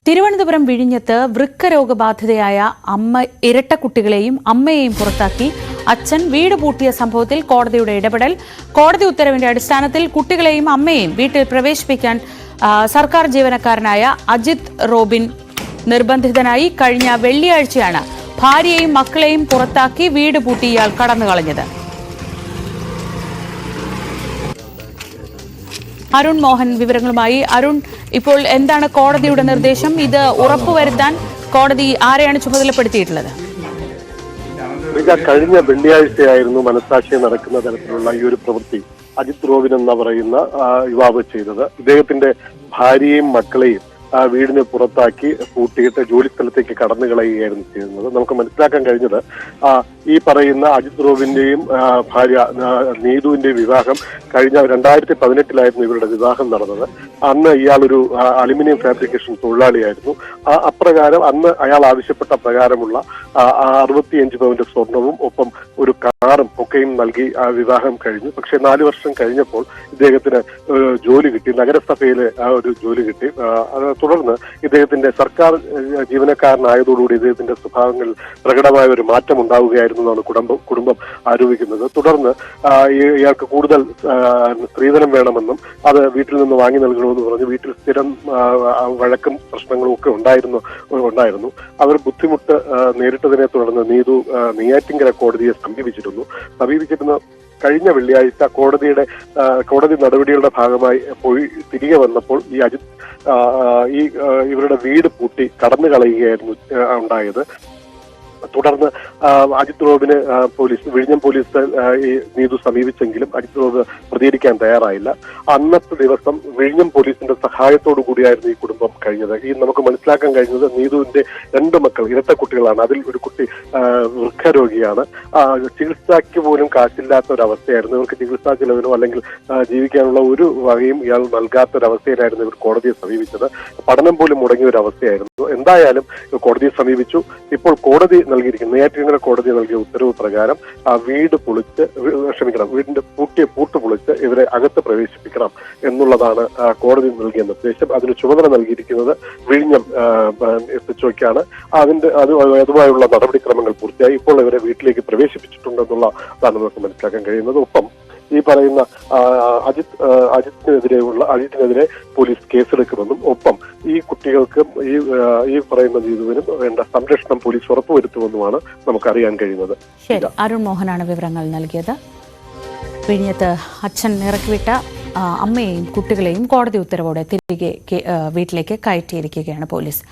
തിരുവനന്തപുരം വിഴിഞ്ഞത്ത് വൃക്കരോഗബാധിതയായ ഇരട്ടക്കുട്ടികളെയും അമ്മയെയും പുറത്താക്കി അച്ഛൻ വീട് പൂട്ടിയ സംഭവത്തിൽ കോടതിയുടെ ഇടപെടൽ. കോടതി ഉത്തരവിന്റെ അടിസ്ഥാനത്തിൽ കുട്ടികളെയും അമ്മയെയും വീട്ടിൽ പ്രവേശിപ്പിക്കാൻ സർക്കാർ ജീവനക്കാരനായ അജിത് റോബിൻ നിർബന്ധിതനായി. കഴിഞ്ഞ വെള്ളിയാഴ്ചയാണ് ഭാര്യയെയും മക്കളെയും പുറത്താക്കി വീട് പൂട്ടി ഇയാൾ കടന്നുകളഞ്ഞത്. അരുൺ മോഹൻ വിവരങ്ങളുമായി. അരുൺ, ഇപ്പോൾ എന്താണ് കോടതിയുടെ നിർദ്ദേശം? ഇത് ഉറപ്പുവരുത്താൻ കോടതി ആരെയാണ് ചുമതലപ്പെടുത്തിയിട്ടുള്ളത്? കഴിഞ്ഞ വെള്ളിയാഴ്ചയായിരുന്നു മനസാക്ഷിയെ നടക്കുന്ന തരത്തിലുള്ള ഈ ഒരു പ്രവൃത്തി അജിത് റോബിൻ എന്ന് പറയുന്ന യുവാവ് ചെയ്തത്. ഇദ്ദേഹത്തിന്റെ ഭാര്യയും മക്കളെയും വീടിന് പുറത്താക്കി പൂട്ടിയിട്ട് ജോലി സ്ഥലത്തേക്ക് കടന്നു കളയുകയായിരുന്നു ചെയ്യുന്നത്. നമുക്ക് മനസ്സിലാക്കാൻ കഴിഞ്ഞത് ഈ പറയുന്ന അജിത് റോബിന്റെയും ഭാര്യ നീതുവിന്റെയും വിവാഹം കഴിഞ്ഞ 2018 ഇവരുടെ വിവാഹം നടന്നത്. അന്ന് ഇയാളൊരു അലുമിനിയം ഫാബ്രിക്കേഷൻ തൊഴിലാളിയായിരുന്നു. അപ്രകാരം അന്ന് അയാൾ ആവശ്യപ്പെട്ട പ്രകാരമുള്ള 65 പവന്റെ സ്വർണവും ഒപ്പം ഒരു കാറും ഒക്കെയും നൽകി വിവാഹം കഴിഞ്ഞു. പക്ഷെ 4 വർഷം കഴിഞ്ഞപ്പോൾ ഇദ്ദേഹത്തിന് ജോലി കിട്ടി, നഗരസഭയിൽ ഒരു ജോലി കിട്ടി. തുടർന്ന് ഇദ്ദേഹത്തിന്റെ സർക്കാർ ജീവനക്കാരനായതോടുകൂടി ഇദ്ദേഹത്തിന്റെ സ്വഭാവങ്ങളിൽ പ്രകടമായ ഒരു മാറ്റം ഉണ്ടാവുകയായിരുന്നു എന്നാണ് കുടുംബം ആരോപിക്കുന്നത്. തുടർന്ന് ഇയാൾക്ക് കൂടുതൽ സ്ത്രീധനം വേണമെന്നും അത് വീട്ടിൽ നിന്ന് വാങ്ങി നൽകണമെന്ന് പറഞ്ഞ് വീട്ടിൽ സ്ഥിരം വഴക്കും പ്രശ്നങ്ങളും ഒക്കെ ഉണ്ടായിരുന്നു. അവർ ബുദ്ധിമുട്ട് നേരിട്ടതിനെ തുടർന്ന് നീതു നെയ്യാറ്റിൻകര കോടതിയെ സമീപിച്ചിരുന്ന കഴിഞ്ഞ വെള്ളിയാഴ്ച കോടതി നടപടികളുടെ ഭാഗമായി പോയി തിരികെ വന്നപ്പോൾ ഈ അജിത് ഇവരുടെ വീട് പൂട്ടി കടന്നു കളയുകയായിരുന്നു ഉണ്ടായത്. തുടർന്ന് അജിത് റോബിന് വിഴിഞ്ഞം പോലീസ് ഈ നീതു സമീപിച്ചെങ്കിലും അജിത് റോബ് പ്രതികരിക്കാൻ തയ്യാറായില്ല. അന്നത്തെ ദിവസം വിഴിഞ്ഞം പോലീസിന്റെ സഹായത്തോടു കൂടിയായിരുന്നു ഈ കുടുംബം കഴിഞ്ഞത്. നമുക്ക് മനസ്സിലാക്കാൻ കഴിഞ്ഞത് നീതുവിന്റെ 2 മക്കൾ ഇരട്ട കുട്ടികളാണ്. അതിൽ ഒരു കുട്ടി വൃക്കരോഗിയാണ്. ചികിത്സയ്ക്ക് പോലും കാശില്ലാത്ത ഒരവസ്ഥയായിരുന്നു. ഇവർക്ക് ചികിത്സാ ചെലവിനോ അല്ലെങ്കിൽ ജീവിക്കാനുള്ള ഒരു വകയും ഇയാൾ നൽകാത്തൊരവസ്ഥയിലായിരുന്നു ഇവർ കോടതിയെ സമീപിച്ചത്. പഠനം പോലും മുടങ്ങിയ ഒരു അവസ്ഥയായിരുന്നു. എന്തായാലും കോടതിയെ സമീപിച്ചു. ഇപ്പോൾ കോടതി നെയ്യാറ്റിൻകര കോടതി നൽകിയ ഉത്തരവ് പ്രകാരം വീടിന്റെ പൂട്ട് പൊളിച്ച് ഇവരെ അകത്ത് പ്രവേശിപ്പിക്കണം എന്നുള്ളതാണ് കോടതി നൽകിയ നിർദ്ദേശം. അതിന് ചുമതല നൽകിയിരിക്കുന്നത് വിഴിഞ്ഞം SHOയ്ക്കാണ്. അതുമായുള്ള നടപടിക്രമങ്ങൾ പൂർത്തിയായി. ഇപ്പോൾ ഇവരെ വീട്ടിലേക്ക് പ്രവേശിപ്പിച്ചിട്ടുണ്ടെന്നുള്ളതാണ് നമുക്ക് മനസ്സിലാക്കാൻ കഴിയുന്നത്. ഒപ്പം ഈ പറയുന്ന അജിത്തിനെതിരെ പോലീസ് കേസെടുക്കുമെന്നും ഒപ്പം ഈ കുട്ടികൾക്കും ഈ പറയുന്ന നീതുവിനും വേണ്ട സംരക്ഷണം പോലീസ് ഉറപ്പുവരുത്തുമെന്നുമാണ് നമുക്കറിയാൻ കഴിയുന്നത്. ശരി, അരുൺ മോഹനാണ് വിവരങ്ങൾ നൽകിയത്. വിഴിഞ്ഞത്ത് അച്ഛൻ ഇറക്കിവിട്ട അമ്മയെയും കുട്ടികളെയും കോടതി ഉത്തരവോടെ തിരികെ വീട്ടിലേക്ക് കയറ്റിയിരിക്കുകയാണ് പോലീസ്.